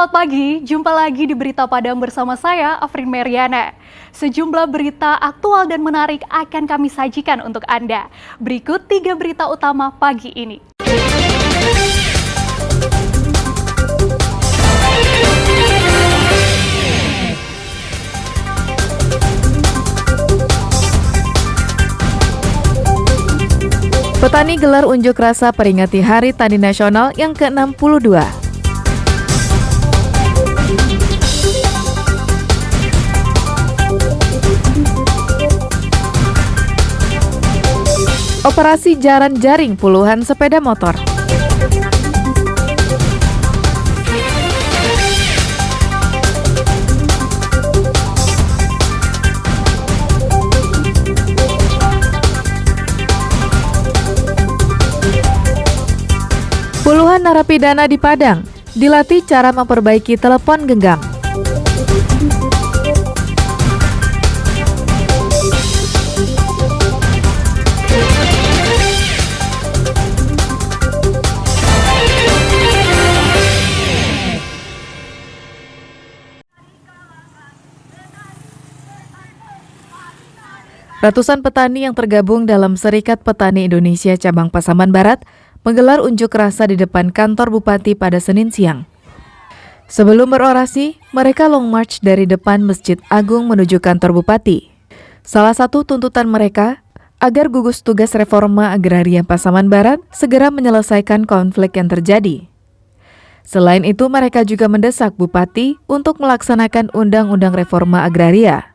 Selamat pagi, jumpa lagi di Berita Padang bersama saya, Afrin Meriana. Sejumlah berita aktual dan menarik akan kami sajikan untuk Anda. Berikut 3 berita utama pagi ini. Petani gelar unjuk rasa peringati Hari Tani Nasional yang ke-62. Operasi jaran jaring puluhan sepeda motor. Puluhan narapidana di Padang dilatih cara memperbaiki telepon genggam. Ratusan petani yang tergabung dalam Serikat Petani Indonesia Cabang Pasaman Barat menggelar unjuk rasa di depan kantor Bupati pada Senin siang. Sebelum berorasi, mereka long march dari depan Masjid Agung menuju kantor Bupati. Salah satu tuntutan mereka agar gugus tugas reforma agraria Pasaman Barat segera menyelesaikan konflik yang terjadi. Selain itu, mereka juga mendesak Bupati untuk melaksanakan Undang-Undang Reforma Agraria.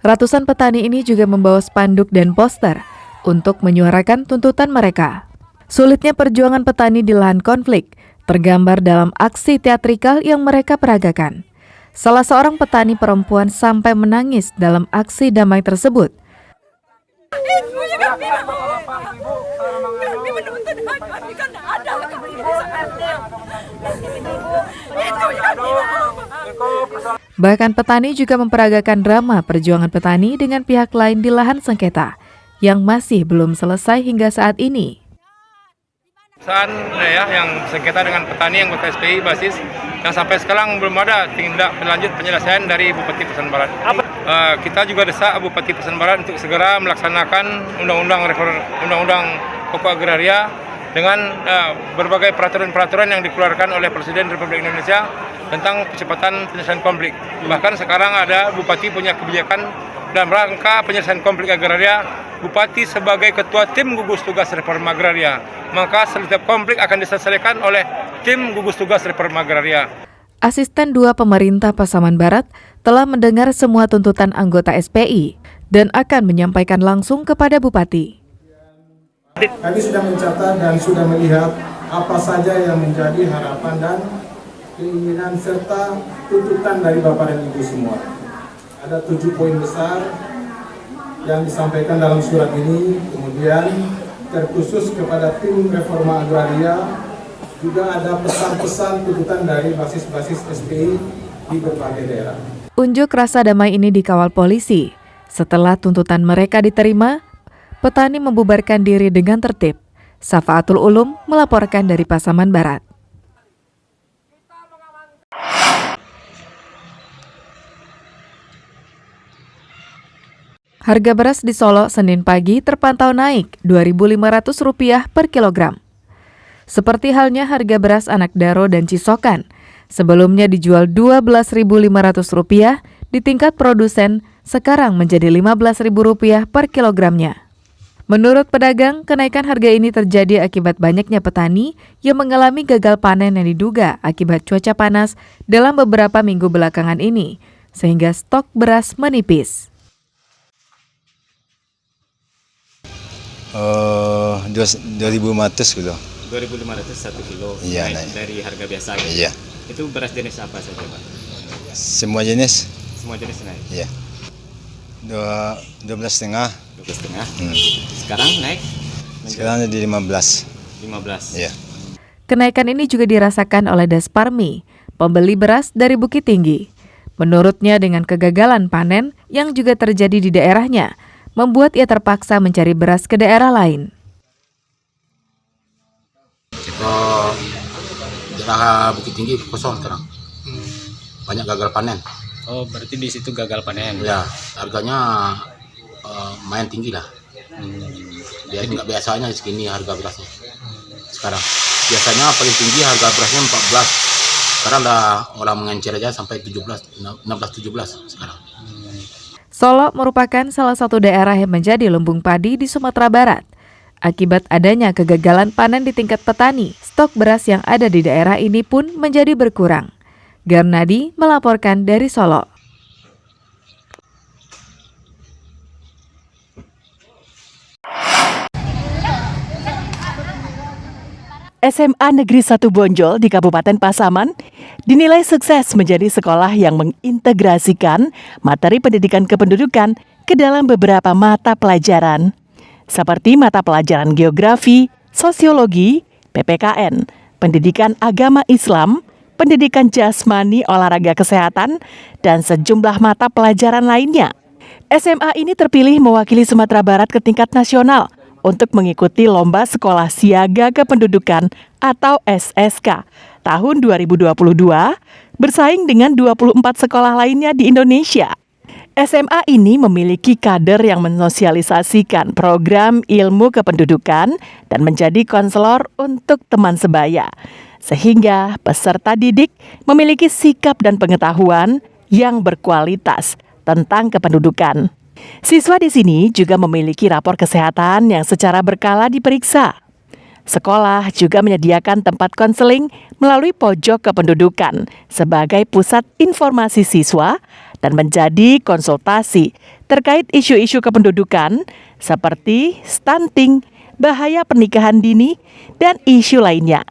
Ratusan petani ini juga membawa spanduk dan poster untuk menyuarakan tuntutan mereka. Sulitnya perjuangan petani di lahan konflik tergambar dalam aksi teatrikal yang mereka peragakan. Salah seorang petani perempuan sampai menangis dalam aksi damai tersebut. Bahkan petani juga memperagakan drama perjuangan petani dengan pihak lain di lahan sengketa yang masih belum selesai hingga saat ini. Yang sengketa dengan petani yang anggota SPI basis yang sampai sekarang belum ada tindak lanjut penyelesaian dari Bupati Pasaman Barat. Kita juga desak Bupati Pasaman Barat untuk segera melaksanakan Undang-Undang Pokok Agraria dengan berbagai peraturan-peraturan yang dikeluarkan oleh Presiden Republik Indonesia tentang percepatan penyelesaian konflik. Bahkan sekarang ada Bupati punya kebijakan dalam rangka penyelesaian konflik agraria, Bupati sebagai ketua tim gugus tugas reforma agraria. Maka setiap konflik akan diselesaikan oleh tim gugus tugas reforma agraria. Asisten 2 pemerintah Pasaman Barat telah mendengar semua tuntutan anggota SPI dan akan menyampaikan langsung kepada Bupati. Kami sudah mencatat dan sudah melihat apa saja yang menjadi harapan dan keinginan serta tuntutan dari Bapak dan Ibu semua. Ada 7 poin besar yang disampaikan dalam surat ini, kemudian terkhusus kepada tim reforma agraria, juga ada pesan-pesan tuntutan dari basis-basis SPI di berbagai daerah. Unjuk rasa damai ini dikawal polisi. Setelah tuntutan mereka diterima, petani membubarkan diri dengan tertib. Safaatul Ulum melaporkan dari Pasaman Barat. Harga beras di Solo Senin pagi terpantau naik Rp2.500 per kilogram. Seperti halnya harga beras Anak Daro dan Cisokan, sebelumnya dijual Rp12.500 di tingkat produsen, sekarang menjadi Rp15.000 per kilogramnya. Menurut pedagang, kenaikan harga ini terjadi akibat banyaknya petani yang mengalami gagal panen yang diduga akibat cuaca panas dalam beberapa minggu belakangan ini, sehingga stok beras menipis. 2.500 gitu. 2.500 1 kilo, iya, naik dari harga biasa gitu. Iya. Itu beras jenis apa saja, Pak? Semua jenis. Semua jenis naik? Iya. 12,5. 12,5. Sekarang naik? Sekarang jadi 15. 15. Iya. Kenaikan ini juga dirasakan oleh Desparmi, pembeli beras dari Bukit Tinggi. Menurutnya dengan kegagalan panen yang juga terjadi di daerahnya, membuat ia terpaksa mencari beras ke daerah lain. Daerah Bukit Tinggi kosong sekarang. banyak gagal panen. Oh, berarti di situ gagal panen. Ya, harganya lumayan tinggi lah. Dia nggak biasanya segini harga berasnya. Sekarang biasanya paling tinggi harga berasnya 14. Sekarang udah orang mengencer aja sampai 16-17 sekarang. Solo merupakan salah satu daerah yang menjadi lumbung padi di Sumatera Barat. Akibat adanya kegagalan panen di tingkat petani, stok beras yang ada di daerah ini pun menjadi berkurang. Garnadi melaporkan dari Solo. SMA Negeri 1 Bonjol di Kabupaten Pasaman dinilai sukses menjadi sekolah yang mengintegrasikan materi pendidikan kependudukan ke dalam beberapa mata pelajaran, seperti mata pelajaran geografi, sosiologi, PPKN, pendidikan agama Islam, pendidikan jasmani, olahraga kesehatan, dan sejumlah mata pelajaran lainnya. SMA ini terpilih mewakili Sumatera Barat ke tingkat nasional untuk mengikuti Lomba Sekolah Siaga Kependudukan atau SSK tahun 2022 bersaing dengan 24 sekolah lainnya di Indonesia. SMA ini memiliki kader yang mensosialisasikan program ilmu kependudukan dan menjadi konselor untuk teman sebaya, sehingga peserta didik memiliki sikap dan pengetahuan yang berkualitas tentang kependudukan. Siswa di sini juga memiliki rapor kesehatan yang secara berkala diperiksa. Sekolah juga menyediakan tempat konseling melalui pojok kependudukan sebagai pusat informasi siswa dan menjadi konsultasi terkait isu-isu kependudukan seperti stunting, bahaya pernikahan dini, dan isu lainnya.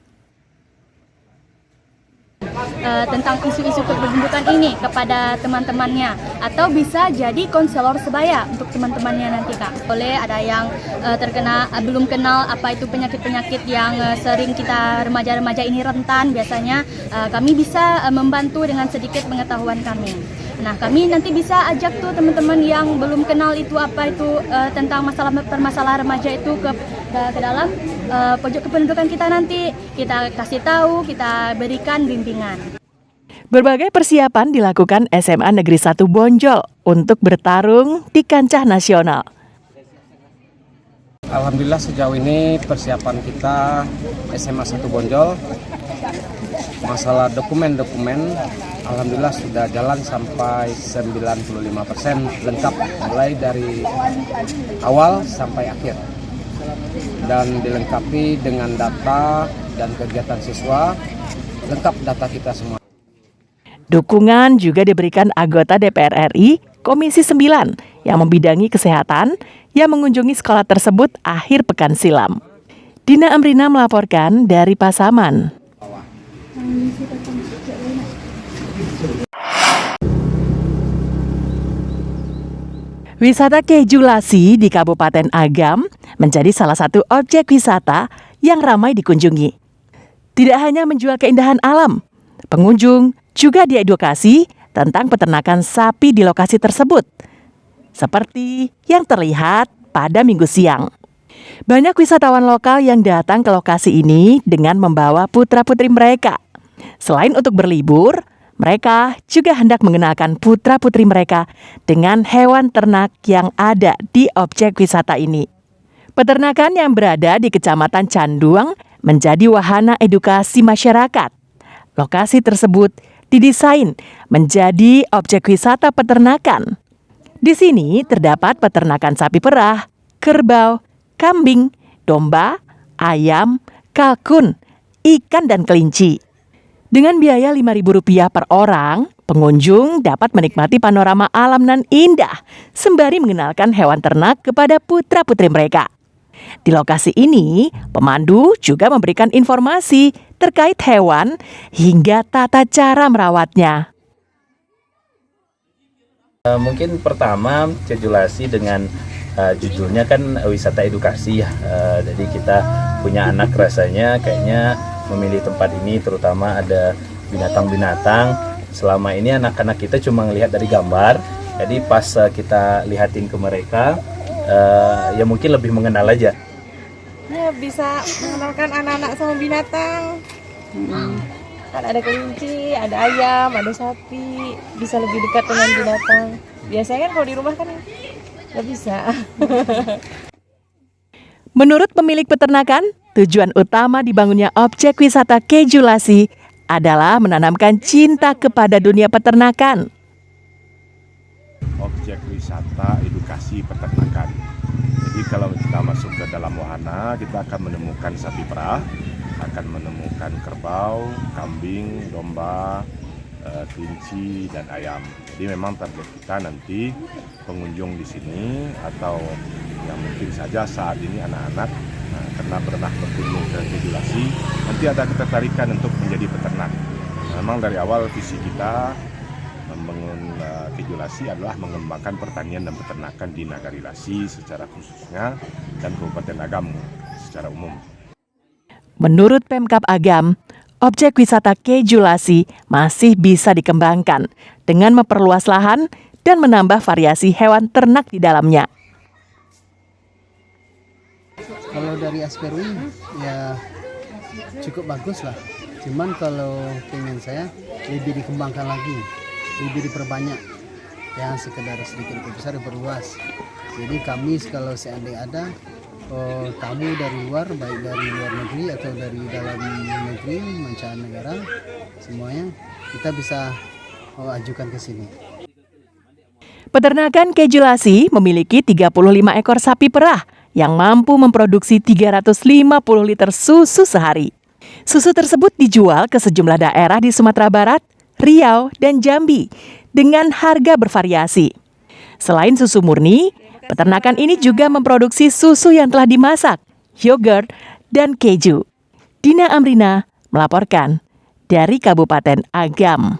Tentang isu-isu kependudukan ini kepada teman-temannya, atau bisa jadi konselor sebaya untuk teman-temannya nanti Kak. Boleh ada yang terkena belum kenal apa itu penyakit-penyakit yang sering kita remaja-remaja ini rentan, biasanya kami bisa membantu dengan sedikit pengetahuan kami. Nah, kami nanti bisa ajak tuh teman-teman yang belum kenal itu apa itu tentang permasalahan remaja itu ke dalam pojok kependudukan kita, nanti kita kasih tahu, kita berikan bimbingan. Berbagai persiapan dilakukan SMA Negeri 1 Bonjol untuk bertarung di kancah nasional. Alhamdulillah sejauh ini persiapan kita SMA 1 Bonjol, masalah dokumen-dokumen alhamdulillah sudah jalan sampai 95% lengkap, mulai dari awal sampai akhir, dan dilengkapi dengan data dan kegiatan siswa, lengkap data kita semua. Dukungan juga diberikan anggota DPR RI Komisi 9 yang membidangi kesehatan yang mengunjungi sekolah tersebut akhir pekan silam. Dina Amrina melaporkan dari Pasaman. Wisata keju Lasi di Kabupaten Agam menjadi salah satu objek wisata yang ramai dikunjungi. Tidak hanya menjual keindahan alam, pengunjung juga diedukasi tentang peternakan sapi di lokasi tersebut, seperti yang terlihat pada Minggu siang. Banyak wisatawan lokal yang datang ke lokasi ini dengan membawa putra-putri mereka. Selain untuk berlibur, mereka juga hendak mengenalkan putra-putri mereka dengan hewan ternak yang ada di objek wisata ini. Peternakan yang berada di Kecamatan Canduang menjadi wahana edukasi masyarakat. Lokasi tersebut didesain menjadi objek wisata peternakan. Di sini terdapat peternakan sapi perah, kerbau, kambing, domba, ayam, kalkun, ikan, dan kelinci. Dengan biaya Rp5.000 per orang, pengunjung dapat menikmati panorama alam nan indah sembari mengenalkan hewan ternak kepada putra-putri mereka. Di lokasi ini, pemandu juga memberikan informasi terkait hewan hingga tata cara merawatnya. Mungkin pertama Kejulasi dengan judulnya kan wisata edukasi ya. Jadi kita punya anak, rasanya kayaknya memilih tempat ini, terutama ada binatang-binatang. Selama ini anak-anak kita cuma ngelihat dari gambar, jadi pas kita lihatin ke mereka, ya mungkin lebih mengenal aja. Ya, bisa mengenalkan anak-anak sama binatang. Kan ada kelinci, ada ayam, ada sapi, bisa lebih dekat dengan binatang. Biasanya kan kalau di rumah kan nggak bisa. Menurut pemilik peternakan, tujuan utama dibangunnya objek wisata keju Lassi adalah menanamkan cinta kepada dunia peternakan. Objek wisata edukasi peternakan. Jadi kalau kita masuk ke dalam wahana, kita akan menemukan sapi perah, akan menemukan kerbau, kambing, domba, kelinci, dan ayam. Jadi memang target kita nanti pengunjung di sini atau yang mungkin saja saat ini anak-anak karena pernah berkunjung ke keju Lassi, nanti ada ketertarikan untuk menjadi peternak. Memang dari awal visi kita membangun keju Lassi adalah mengembangkan pertanian dan peternakan di Nagari Lassi secara khususnya dan Kabupaten Agam secara umum. Menurut Pemkab Agam, objek wisata keju Lassi masih bisa dikembangkan dengan memperluas lahan dan menambah variasi hewan ternak di dalamnya. Kalau dari aspek ya cukup bagus lah. Cuman kalau pengen saya lebih dikembangkan lagi, lebih diperbanyak. Yang sekedar sedikit besar diperluas. Jadi kami kalau seandainya ada tamu dari luar, baik dari luar negeri atau dari dalam negeri, mancanegara, semuanya kita bisa ajukan ke sini. Peternakan keju Lassi memiliki 35 ekor sapi perah yang mampu memproduksi 350 liter susu sehari. Susu tersebut dijual ke sejumlah daerah di Sumatera Barat, Riau, dan Jambi dengan harga bervariasi. Selain susu murni, peternakan ini juga memproduksi susu yang telah dimasak, yogurt, dan keju. Dina Amrina melaporkan dari Kabupaten Agam.